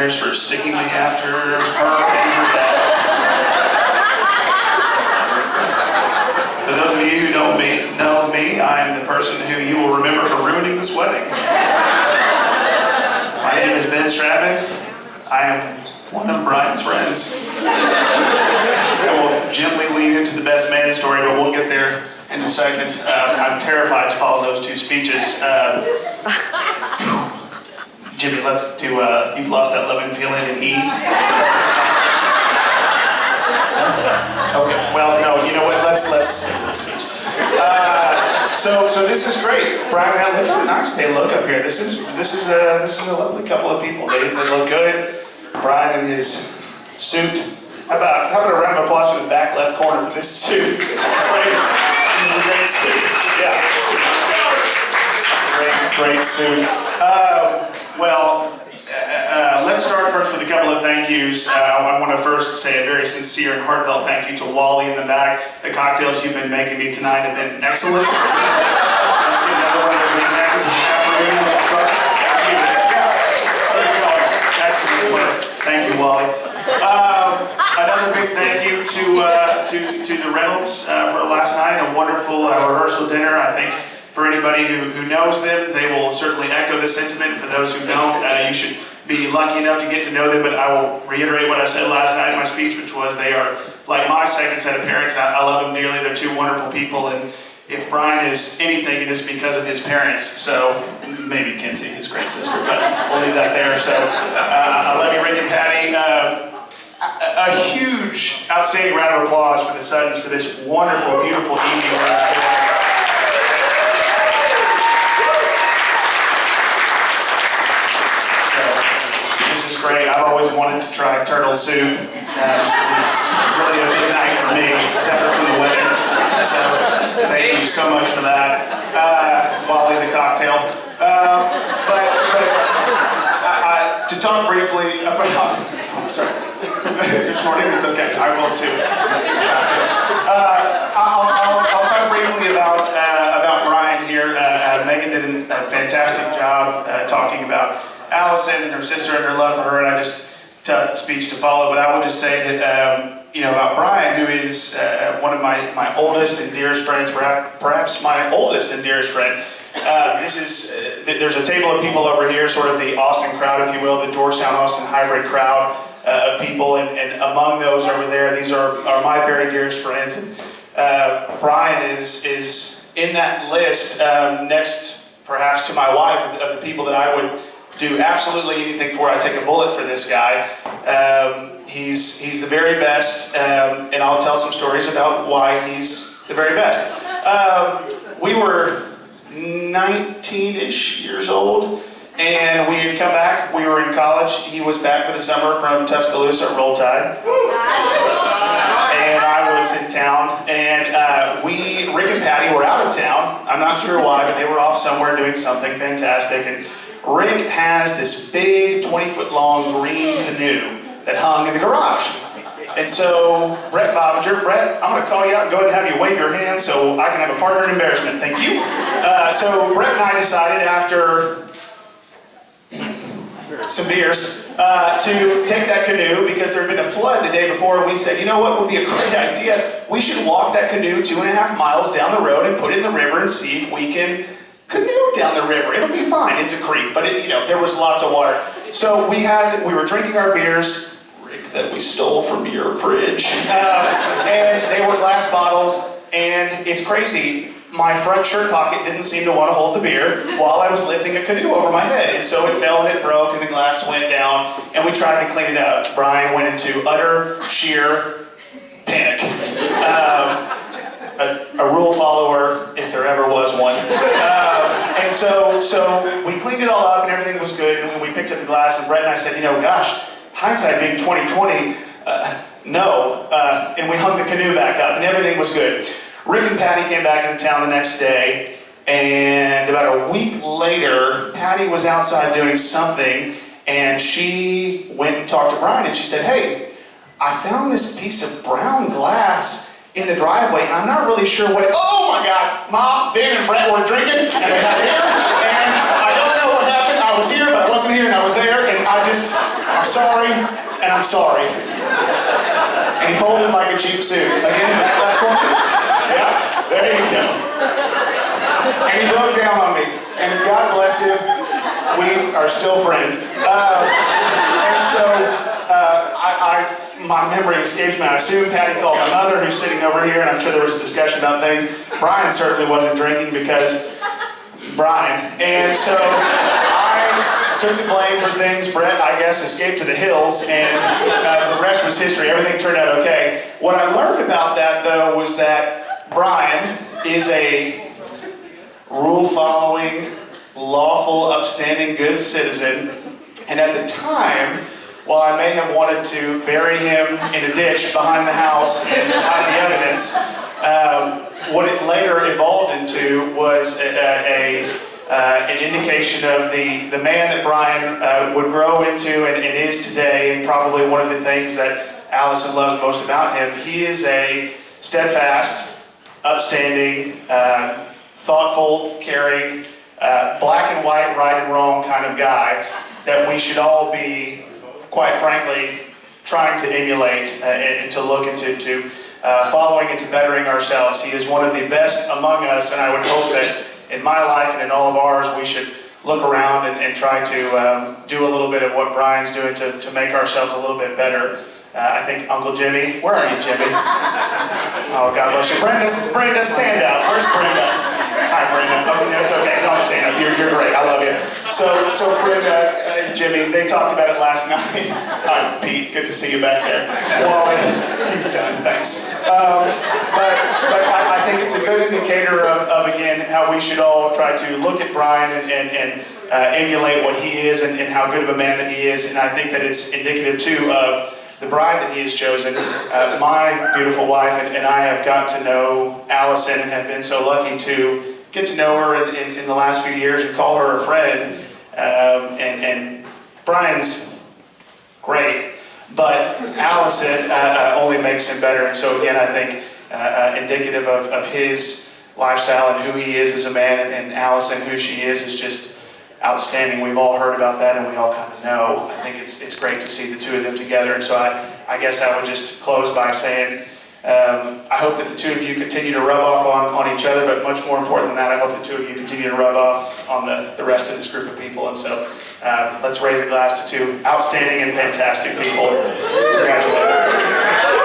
pointers for stickingly after her and her dad. For those of you who don't know me, I am the person who you will remember for ruining this wedding. My name is Ben Stratton. I am one of Brian's friends. I will gently lead into the best man story, but we'll get there in a second. I'm terrified to follow those two speeches. Jimmy, let's do You've Lost That Loving Feeling in E. Okay, well, no, you know what? Let's stick to the speech. So this is great. Brian, look how nice they look up here. This is a lovely couple of people. They look good. Brian in his suit. How about a round of applause for the back left corner for this suit? This is a great suit. Yeah. Great suit. Let's start first with a couple of thank yous. I want to first say a very sincere and heartfelt thank you to Wally in the back. The cocktails you've been making me tonight have been excellent. Let's see another one of those next. Excellent work. Thank you, Wally. Another big thank you to the Reynolds for last night. A wonderful rehearsal dinner. I think for anybody who knows them, they will certainly echo the sentiment. For those who don't, you should be lucky enough to get to know them. But I will reiterate what I said last night in my speech, which was they are like my second set of parents. I love them dearly. They're two wonderful people, and if Brian is anything, it is because of his parents. So maybe Kinsey, his great sister, but we'll leave that there. So I love you, Rick and Patty. A huge, outstanding round of applause for the Suttons for this wonderful, beautiful evening. This is great. I've always wanted to try turtle soup. This is really a big night for me, separate from the wedding. So thank you so much for that. Wally the cocktail. To talk briefly about, I'm sorry. You're snorting? It's okay. I will too. I'll talk briefly about Brian here. Megan did a fantastic job talking about Alison and her sister and her love for her, and tough speech to follow, but I will just say that, about Brian, who is one of my oldest and dearest friends, perhaps my oldest and dearest friend. There's a table of people over here, sort of the Austin crowd, if you will, the Georgetown-Austin hybrid crowd of people, and among those over there, these are my very dearest friends. And Brian is in that list, next perhaps to my wife, of the people that I would do absolutely anything for. I take a bullet for this guy. He's the very best, and I'll tell some stories about why he's the very best. We were 19-ish years old, and we had come back. We were in college. He was back for the summer from Tuscaloosa at Roll Tide. And I was in town, and Rick and Patty were out of town. I'm not sure why, but they were off somewhere doing something fantastic. And Rick has this big 20-foot long green canoe that hung in the garage. And so Brett Bobinger, I'm going to call you out and go ahead and have you wave your hand so I can have a partner in embarrassment. Thank you. So Brett and I decided after some beers to take that canoe because there had been a flood the day before, and we said, you know what would be a great idea? We should walk that canoe 2.5 miles down the road and put it in the river and see if we can canoe down the river. It'll be fine. It's a creek, but there was lots of water. So we were drinking our beers, Rick, that we stole from your fridge, and they were glass bottles. And it's crazy. My front shirt pocket didn't seem to want to hold the beer while I was lifting a canoe over my head, and so it fell and it broke, and the glass went down. And we tried to clean it up. Brian went into utter sheer panic. A rule follower, if there ever was one. And so we cleaned it all up and everything was good, and when we picked up the glass, and Brett and I said, gosh, hindsight being 20/20, no. And we hung the canoe back up and everything was good. Rick and Patty came back into town the next day, and about a week later, Patty was outside doing something, and she went and talked to Brian, and she said, hey, I found this piece of brown glass in the driveway, and I'm not really sure what oh my God, Mom, Ben, and Brett were drinking, and they got here, and I don't know what happened. I was here, but I wasn't here, and I was there, and I I'm sorry, and I'm sorry. And he folded like a cheap suit. Again, in that left corner. Yeah, there you go. And he broke down on me. And God bless him, we are still friends. And so, my memory escapes me. I assume Patty called my mother, who's sitting over here, and I'm sure there was a discussion about things. Brian certainly wasn't drinking because Brian. And so I took the blame for things. Brett, I guess, escaped to the hills, and the rest was history. Everything turned out okay. What I learned about that, though, was that Brian is a rule-following, lawful, upstanding, good citizen. And at the time, while I may have wanted to bury him in a ditch behind the house and hide the evidence, what it later evolved into was an indication of the man that Brian would grow into and is today, and probably one of the things that Alison loves most about him. He is a steadfast, upstanding, thoughtful, caring, black and white, right and wrong kind of guy that we should all be, quite frankly, trying to emulate and to look into following and to bettering ourselves. He is one of the best among us, and I would hope that in my life and in all of ours, we should look around and try to do a little bit of what Brian's doing to make ourselves a little bit better. I think Uncle Jimmy, where are you, Jimmy? Oh, God bless you. Brenda, stand up. Where's Brenda? Hi, Brenda. Oh, no, it's okay. Don't stand up. You're great. I love you. So Brenda and Jimmy, they talked about it last night. Hi, Pete. Good to see you back there. Wally, he's done. Thanks. But I think it's a good indicator of again, how we should all try to look at Brian and emulate what he is and how good of a man that he is. And I think that it's indicative, too, of the bride that he has chosen. My beautiful wife and I have got to know Alison and have been so lucky to get to know her in the last few years and call her a friend. And Brian's great, but Alison only makes him better. And so again, I think indicative of his lifestyle and who he is as a man, and Alison, who she is just outstanding. We've all heard about that, and we all kind of know. I think it's great to see the two of them together. And so I guess I would just close by saying, I hope that the two of you continue to rub off on each other, but much more important than that, I hope the two of you continue to rub off on the rest of this group of people. And so let's raise a glass to two outstanding and fantastic people. Congratulations.